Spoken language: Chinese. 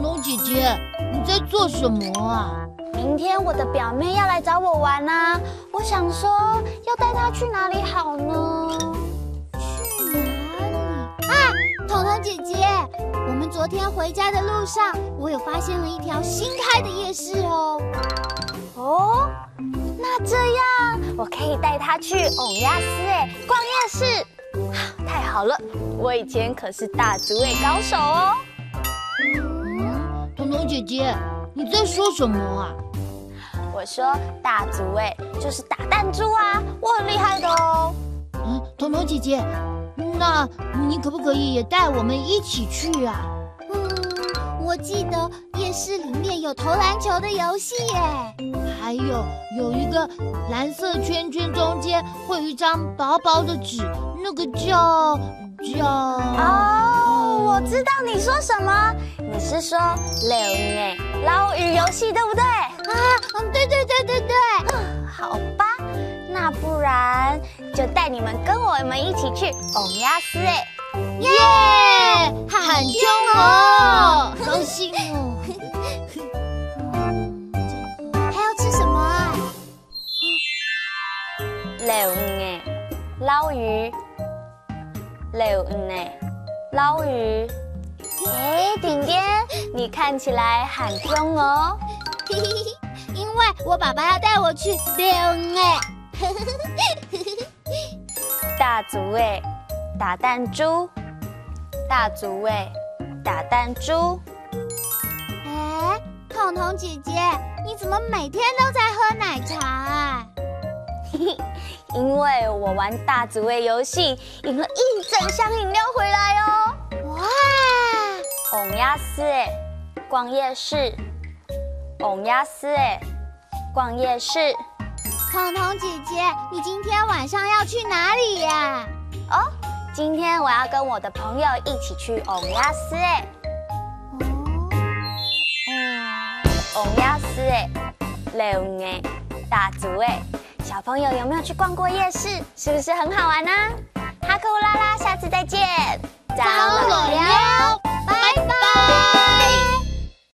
彤姐姐，你在做什么啊？明天我的表妹要来找我玩啊，我想说要带她去哪里好呢？去哪里？啊，彤彤姐姐，我们昨天回家的路上，我有发现了一条新开的夜市哦。哦，那这样我可以带她去欧亚斯逛夜市。太好了，我以前可是大竹尾高手哦。彤彤姐姐，你在说什么啊？我说大竹尾就是打弹珠啊，我很厉害的哦。彤彤姐姐，那你可不可以也带我们一起去啊？我记得夜市里面有投篮球的游戏耶，还有一个蓝色圈圈中间会有一张薄薄的纸，那个叫哦，我知道你说什么，你是说捞鱼游戏对不对？对。好吧，那不然就带你们跟我们一起去欧亚斯耶！喊中哦，高兴哦！还要吃什么啊？捞鱼。捞鱼。哎，顶点，你看起来很中哦。因为我爸爸要带我去大竹尾打弹珠。哎，彤彤姐姐，你怎么每天都在喝奶茶啊？因为我玩大竹尾游戏，赢了一整箱饮料回来哦。哇！欧亚斯逛夜市。彤彤姐姐，你今天晚上要去哪里呀？哦，今天我要跟我的朋友一起去欧亚斯欧亚斯大竹尾。小朋友有没有去逛过夜市？是不是很好玩呢？哈库拉拉，下次再见，张罗哟。